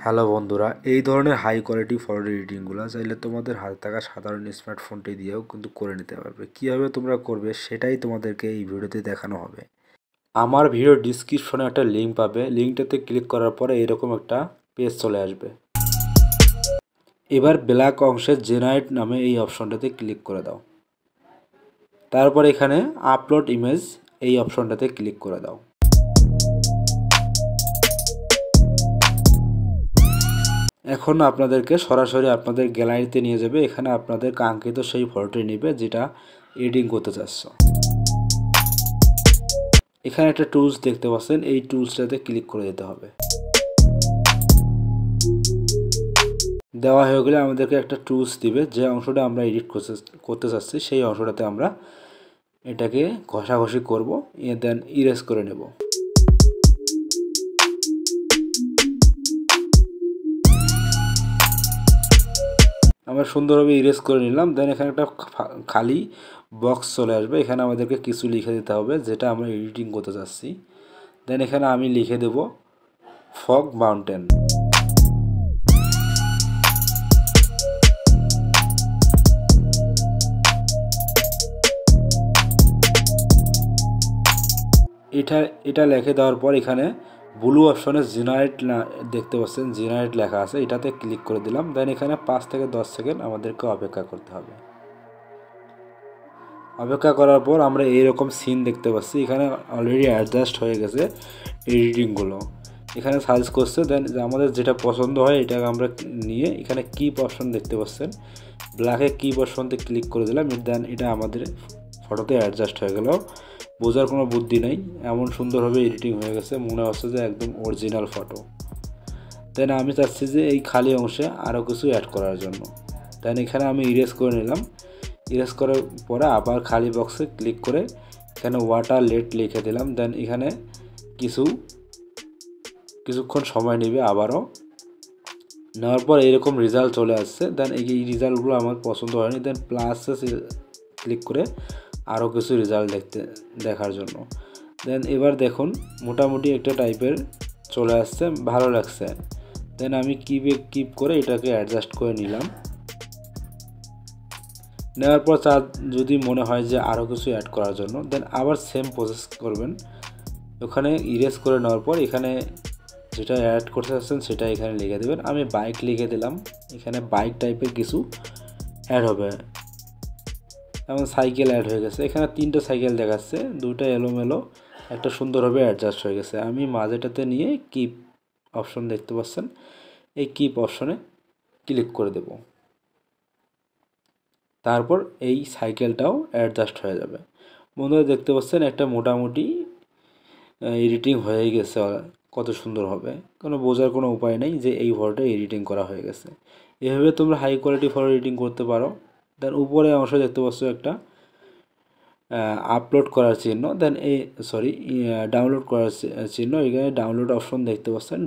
Hello বন্ধুরা, এই ধরনের হাই কোয়ালিটি ফটো এডিটিংগুলো চাইলে তোমাদের হাতে থাকা সাধারণ স্মার্টফোনটি দিয়েও কিন্তু করে নিতে পারবে। কীভাবে তোমরা করবে সেটাই তোমাদেরকে এই ভিডিওতে দেখানো হবে। আমার ভিডিও ডিসক্রিপশনে একটা লিঙ্ক পাবে, লিঙ্কটাতে ক্লিক করার পরে এরকম একটা পেজ চলে আসবে। এবার ব্ল্যাক অংশে জেনারেট নামে এই অপশনটাতে ক্লিক করে দাও। তারপর এখানে আপলোড ইমেজ এই অপশনটাতে ক্লিক করে দাও। এখন আপনাদেরকে সরাসরি আপনাদের গ্যালারিতে নিয়ে যাবে। এখানে আপনাদের কাঙ্ক্ষিত সেই ফটোটি নেবে যেটা এডিটিং করতে চাচ্ছ। এখানে একটা টুলস দেখতে পাচ্ছেন, এই টুলসটাতে ক্লিক করে দিতে হবে। দেওয়া হয়ে গেলে আমাদেরকে একটা টুলস দিবে, যে অংশটা আমরা এডিট করতে চাচ্ছি সেই অংশটাতে আমরা এটাকে ঘষাঘষি করব, দেন ইরেজ করে নেব। আমরা সুন্দরভাবে ইরেজ করে নিলাম। দেন এখানে একটা খালি বক্স চলে আসবে, এখানে আমাদেরকে কিছু লিখে দিতে হবে যেটা আমরা এডিটিং করতে চাচ্ছি। দেন এখানে আমি লিখে দেব ফগ মাউন্টেন। এটা লিখে দেওয়ার পর এখানে ব্লু অপশনে জেনারেট দেখতে পাচ্ছেন, জেনারেট লেখা আছে, এটাতে ক্লিক করে দিলাম। দেন এখানে 5 থেকে 10 সেকেন্ড আমাদেরকে অপেক্ষা করতে হবে। অপেক্ষা করার পর আমরা এইরকম সিন দেখতে পাচ্ছি। এখানে অলরেডি অ্যাডজাস্ট হয়ে গেছে এডিটিংগুলো। এখানে সার্চ করছে, দেন আমাদের যেটা পছন্দ হয় এটাকে আমরা নিয়ে এখানে কিপ অপশন দেখতে পাচ্ছেন, ব্ল্যাকে কিপ অপশনতে ক্লিক করে দিলাম। দেন এটা আমাদের ফটোতে অ্যাডজাস্ট হয়ে গেল। বোঝার কোনো বুদ্ধি নেই, এমন সুন্দরভাবে এডিটিং হয়ে গেছে, মনে হচ্ছে যে একদম অরিজিনাল ফটো। দেন আমি চাচ্ছি যে এই খালি অংশে আরও কিছু অ্যাড করার জন্য। দেন এখানে আমি ইরেজ করে নিলাম। ইরেজ করার পরে আবার খালি বক্সে ক্লিক করে এখানে ওয়াটার লেট লিখে দিলাম। দেন এখানে কিছুক্ষণ সময় নেবে, আবারও নেওয়ার পর এরকম রেজাল্ট চলে আসছে। দেন এই রেজাল্টগুলো আমার পছন্দ হয়নি। দেন প্লাসে ক্লিক করে আরও কিছু রেজাল্ট দেখার জন্য। দেন এবার দেখুন মোটামুটি একটা টাইপের চলে আসছে, ভালো লাগছে। দেন আমি কিপ করে এটাকে অ্যাডজাস্ট করে নিলাম। নেওয়ার পর যদি মনে হয় যে আরও কিছু অ্যাড করার জন্য, দেন আবার সেম প্রসেস করবেন। ওখানে ইরেজ করে নেওয়ার পর এখানে যেটা অ্যাড করতে চাচ্ছেন সেটা এখানে লিখে দেবেন। আমি বাইক লিখে দিলাম। এখানে বাইক টাইপের কিছু অ্যাড হবে, যেমন সাইকেল অ্যাড হয়ে গেছে। এখানে 3টা সাইকেল দেখাচ্ছে, 2টা এলোমেলো, একটা সুন্দরভাবে অ্যাডজাস্ট হয়ে গেছে। আমি মাঝেটাতে নিয়ে কিপ অপশন দেখতে পাচ্ছেন, এই কিপ অপশনে ক্লিক করে দেব। তারপর এই সাইকেলটাও অ্যাডজাস্ট হয়ে যাবে। বন্ধুরা দেখতে পাচ্ছেন একটা মোটামুটি এডিটিং হয়ে গেছে, কত সুন্দর হবে, বোঝার কোনো উপায় নেই যে এই ফটোটা এডিটিং করা হয়ে গেছে। এভাবে তোমরা হাই কোয়ালিটি ফটো এডিটিং করতে পারো। দেন উপরে অংশ দেখতে পাচ্ছ একটা আপলোড করার চিহ্ন, দেন ডাউনলোড করার চিহ্ন, এখানে ডাউনলোড অপশন দেখতে পাচ্ছেন।